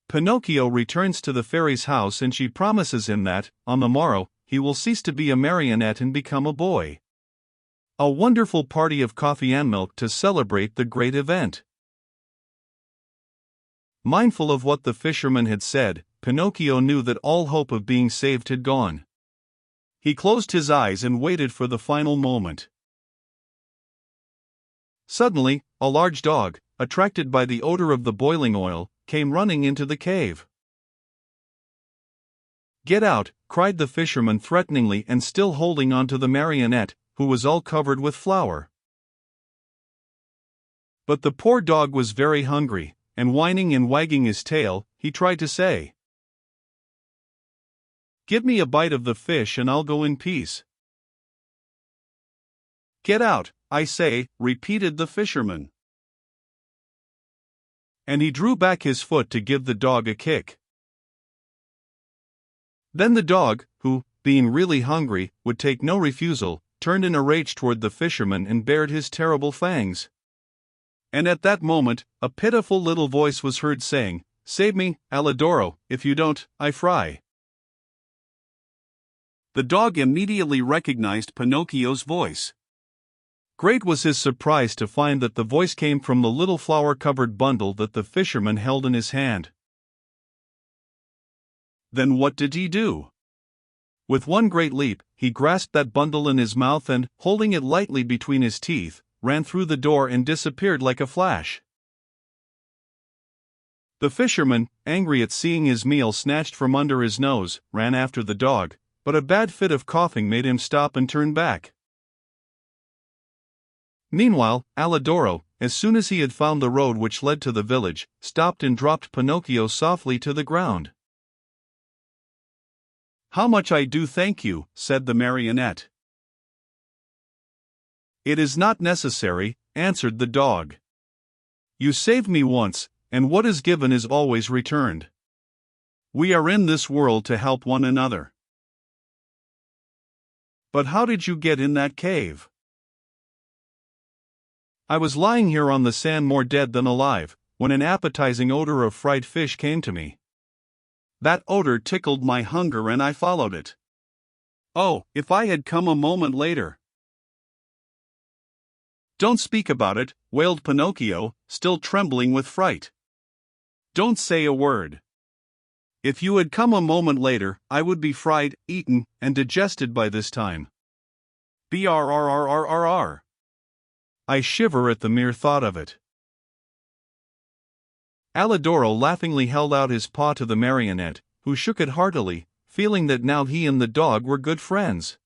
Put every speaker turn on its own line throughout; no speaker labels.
Pinocchio returns to the fairy's house and she promises him that, on the morrow, he will cease to be a marionette and become a boy. A wonderful party of coffee and milk to celebrate the great event. Mindful of what the fisherman had said, Pinocchio knew that all hope of being saved had gone. He closed his eyes and waited for the final moment. Suddenly, a large dog, attracted by the odor of the boiling oil, came running into the cave. "Get out!" cried the fisherman threateningly and still holding on to the marionette, who was all covered with flour. But the poor dog was very hungry, and whining and wagging his tail, he tried to say, "Give me a bite of the fish and I'll go in peace." "Get out, I say," repeated the fisherman. And he drew back his foot to give the dog a kick. Then the dog, who, being really hungry, would take no refusal, turned in a rage toward the fisherman and bared his terrible fangs. And at that moment, a pitiful little voice was heard saying, "Save me, Alidoro, if you don't, I fry." The dog immediately recognized Pinocchio's voice. Great was his surprise to find that the voice came from the little flour-covered bundle that the fisherman held in his hand. Then what did he do? With one great leap, he grasped that bundle in his mouth and, holding it lightly between his teeth, ran through the door and disappeared like a flash. The fisherman, angry at seeing his meal snatched from under his nose, ran after the dog, but a bad fit of coughing made him stop and turn back. Meanwhile, Alidoro, as soon as he had found the road which led to the village, stopped and dropped Pinocchio softly to the ground. "How much I do thank you," said the marionette. "It is not necessary," answered the dog. "You saved me once, and what is given is always returned. We are in this world to help one another." "But how did you get in that cave?" "I was lying here on the sand more dead than alive, when an appetizing odor of fried fish came to me. That odor tickled my hunger and I followed it. Oh, if I had come a moment later!" "Don't speak about it," wailed Pinocchio, still trembling with fright. "Don't say a word. If you had come a moment later, I would be fried, eaten, and digested by this time. Brrrrrrrr. I shiver at the mere thought of it." Alidoro laughingly held out his paw to the marionette, who shook it heartily, feeling that now he and the dog were good friends.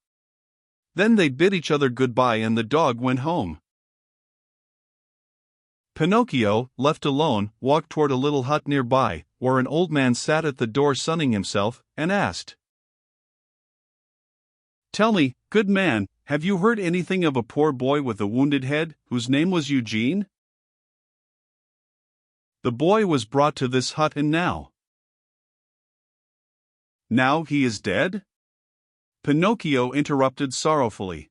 Then they bid each other goodbye and the dog went home. Pinocchio, left alone, walked toward a little hut nearby, where an old man sat at the door sunning himself, and asked, "Tell me, good man, have you heard anything of a poor boy with a wounded head, whose name was Eugene?" "The boy was brought to this hut and now." "Now he is dead?" Pinocchio interrupted sorrowfully.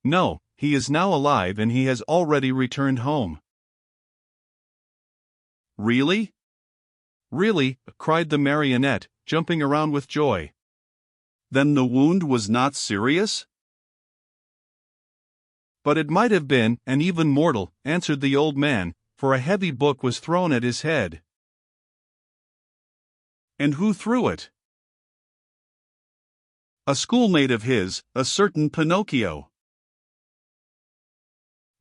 "No, he is now alive and he has already returned home." "Really?" "Really," cried the marionette, jumping around with joy. "Then the wound was not serious?" "But it might have been, and even mortal," answered the old man, for a heavy book was thrown at his head. "And who threw it?" "A schoolmate of his, a certain Pinocchio."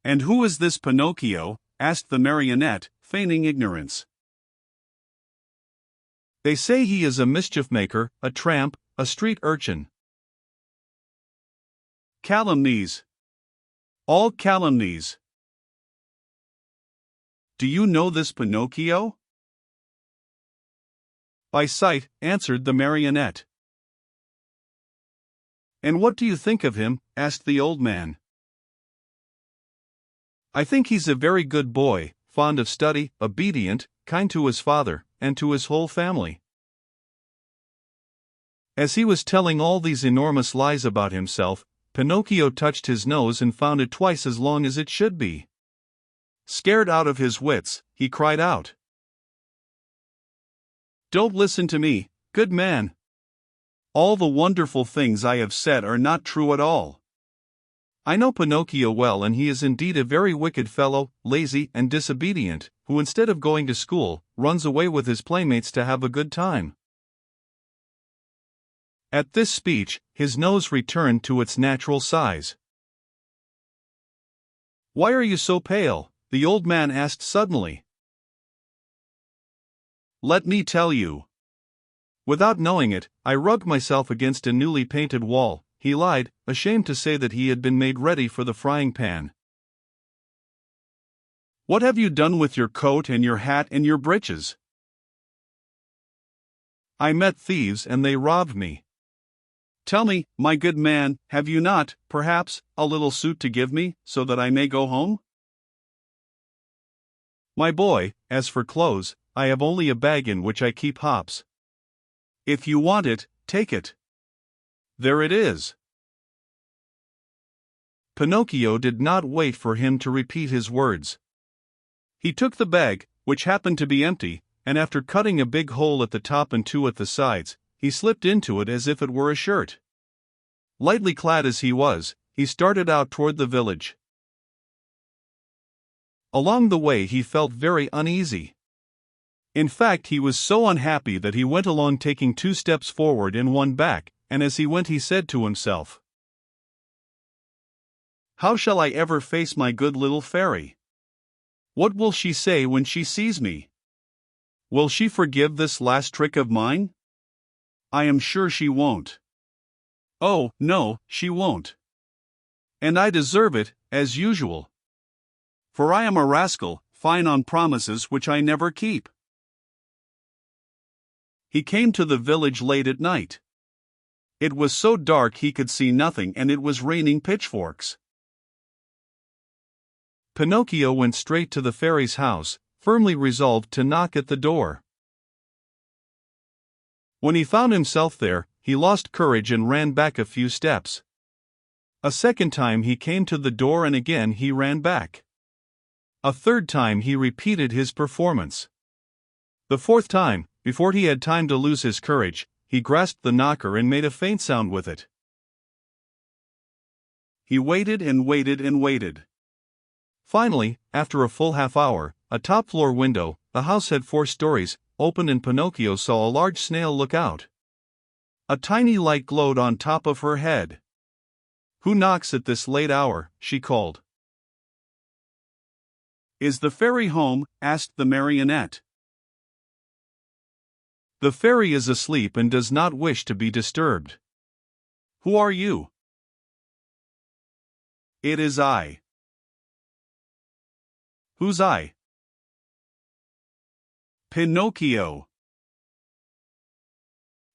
"And who is this Pinocchio?" asked the marionette, feigning ignorance. "They say he is a mischief maker, a tramp, a street urchin." "Calumnies. All calumnies. Do you know this Pinocchio?" "By sight," answered the marionette. "And what do you think of him?" asked the old man. "I think he's a very good boy, fond of study, obedient, kind to his father, and to his whole family." As he was telling all these enormous lies about himself, Pinocchio touched his nose and found it twice as long as it should be. Scared out of his wits, he cried out, Don't listen to me, good man. All the wonderful things I have said are not true at all. I know Pinocchio well, and he is indeed a very wicked fellow, lazy and disobedient, who instead of going to school, runs away with his playmates to have a good time." At this speech, his nose returned to its natural size. "Why are you so pale?" the old man asked suddenly. "Let me tell you. Without knowing it, I rubbed myself against a newly painted wall," he lied, ashamed to say that he had been made ready for the frying pan. "What have you done with your coat and your hat and your breeches?" "I met thieves and they robbed me." "Tell me, my good man, have you not, perhaps, a little suit to give me, so that I may go home?" "My boy, as for clothes, I have only a bag in which I keep hops. If you want it, take it. There it is." Pinocchio did not wait for him to repeat his words. He took the bag, which happened to be empty, and after cutting a big hole at the top and two at the sides, he slipped into it as if it were a shirt. Lightly clad as he was, he started out toward the village. Along the way he felt very uneasy. In fact, he was so unhappy that he went along taking 2 steps forward and 1 back, and as he went he said to himself, "How shall I ever face my good little fairy? What will she say when she sees me? Will she forgive this last trick of mine? I am sure she won't. Oh, no, she won't. And I deserve it, as usual. For I am a rascal, fine on promises which I never keep." He came to the village late at night. It was so dark he could see nothing, and it was raining pitchforks. Pinocchio went straight to the fairy's house, firmly resolved to knock at the door. When he found himself there, he lost courage and ran back a few steps. A second time he came to the door, and again he ran back. A third time he repeated his performance. The fourth time, before he had time to lose his courage, he grasped the knocker and made a faint sound with it. He waited and waited and waited. Finally, after a full half hour, a top-floor window, the house had 4 stories, opened, and Pinocchio saw a large snail look out. A tiny light glowed on top of her head. "Who knocks at this late hour?" she called. "Is the fairy home?" asked the marionette. "The fairy is asleep and does not wish to be disturbed." "Who are you?" "It is I." "Who's I?" "Pinocchio."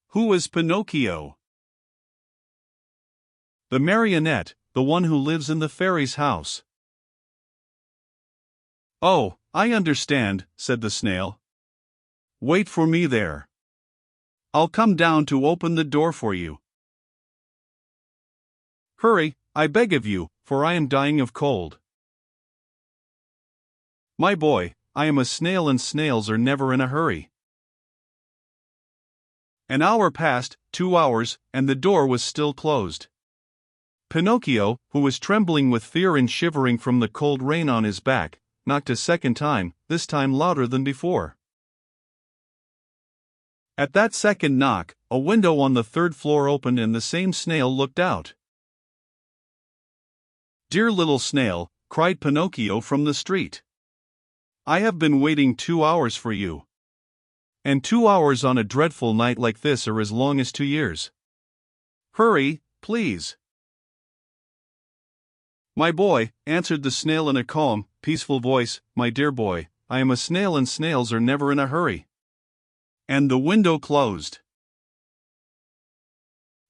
"Who is Pinocchio?" "The marionette, the one who lives in the fairy's house." "Oh, I understand," said the snail. "Wait for me there. I'll come down to open the door for you. Hurry, I beg of you, for I am dying of cold." "My boy, I am a snail and snails are never in a hurry." An hour passed, 2 hours, and the door was still closed. Pinocchio, who was trembling with fear and shivering from the cold rain on his back, knocked a second time, this time louder than before. At that second knock, a window on the 3rd floor opened and the same snail looked out. "Dear little snail," cried Pinocchio from the street. "I have been waiting 2 hours for you. And 2 hours on a dreadful night like this are as long as 2 years. Hurry, please." "My boy," answered the snail in a calm, peaceful voice, "my dear boy, I am a snail and snails are never in a hurry." And the window closed.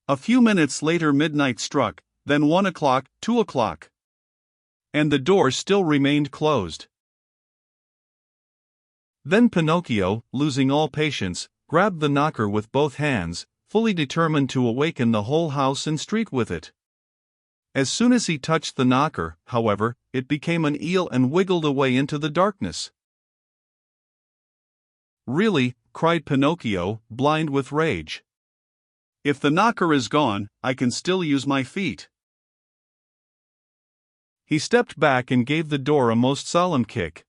A few minutes later midnight struck, then 1 o'clock, 2 o'clock. And the door still remained closed. Then Pinocchio, losing all patience, grabbed the knocker with both hands, fully determined to awaken the whole house and street with it. As soon as he touched the knocker, however, it became an eel and wiggled away into the darkness. Really, cried Pinocchio, blind with rage. "If the knocker is gone, I can still use my feet." He stepped back and gave the door a most solemn kick.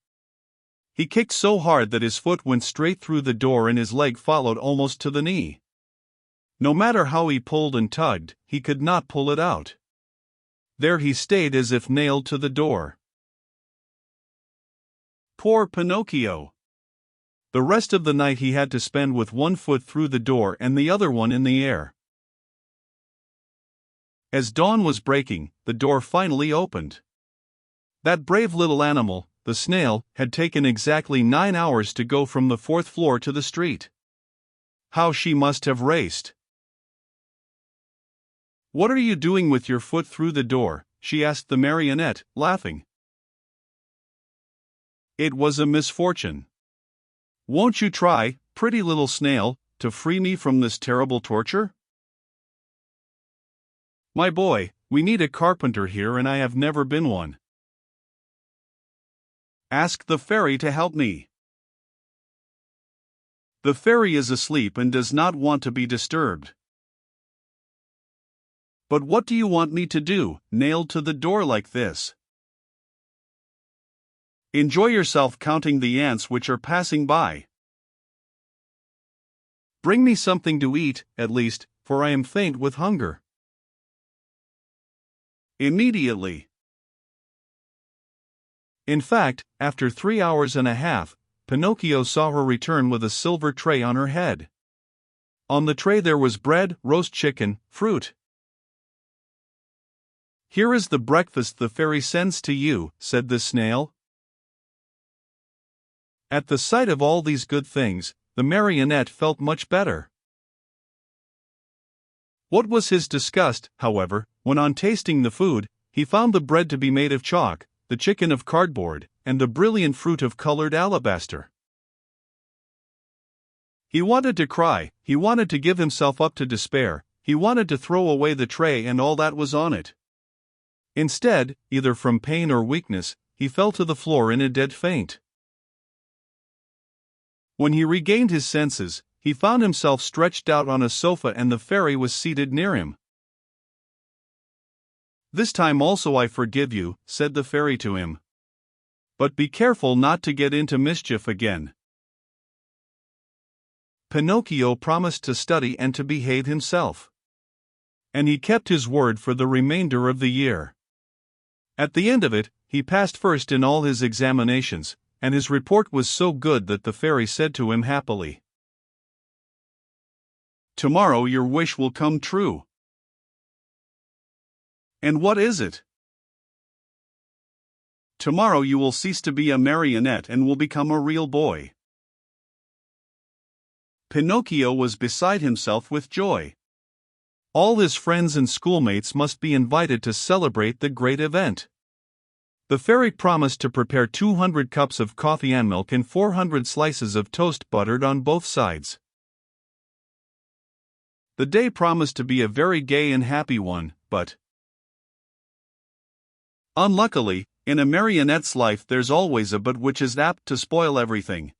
He kicked so hard that his foot went straight through the door and his leg followed almost to the knee. No matter how he pulled and tugged, he could not pull it out. There he stayed as if nailed to the door. Poor Pinocchio! The rest of the night he had to spend with one foot through the door and the other one in the air. As dawn was breaking, the door finally opened. That brave little animal, the snail, had taken exactly 9 hours to go from the 4th floor to the street. How she must have raced! "What are you doing with your foot through the door?" she asked the marionette, laughing. "It was a misfortune. Won't you try, pretty little snail, to free me from this terrible torture?" "My boy, we need a carpenter here and I have never been one. Ask the fairy to help me." "The fairy is asleep and does not want to be disturbed." "But what do you want me to do, nailed to the door like this?" "Enjoy yourself counting the ants which are passing by." "Bring me something to eat, at least, for I am faint with hunger." "Immediately." In fact, after 3 hours and a half, Pinocchio saw her return with a silver tray on her head. On the tray there was bread, roast chicken, fruit. "Here is the breakfast the fairy sends to you," said the snail. At the sight of all these good things, the marionette felt much better. What was his disgust, however, when on tasting the food, he found the bread to be made of chalk, the chicken of cardboard, and the brilliant fruit of colored alabaster. He wanted to cry, he wanted to give himself up to despair, he wanted to throw away the tray and all that was on it. Instead, either from pain or weakness, he fell to the floor in a dead faint. When he regained his senses, he found himself stretched out on a sofa and the fairy was seated near him. "This time also I forgive you," said the fairy to him. "But be careful not to get into mischief again." Pinocchio promised to study and to behave himself. And he kept his word for the remainder of the year. At the end of it, he passed first in all his examinations, and his report was so good that the fairy said to him happily, "Tomorrow your wish will come true." "And what is it?" "Tomorrow you will cease to be a marionette and will become a real boy." Pinocchio was beside himself with joy. All his friends and schoolmates must be invited to celebrate the great event. The fairy promised to prepare 200 cups of coffee and milk and 400 slices of toast buttered on both sides. The day promised to be a very gay and happy one, but unluckily, in a marionette's life there's always a but which is apt to spoil everything.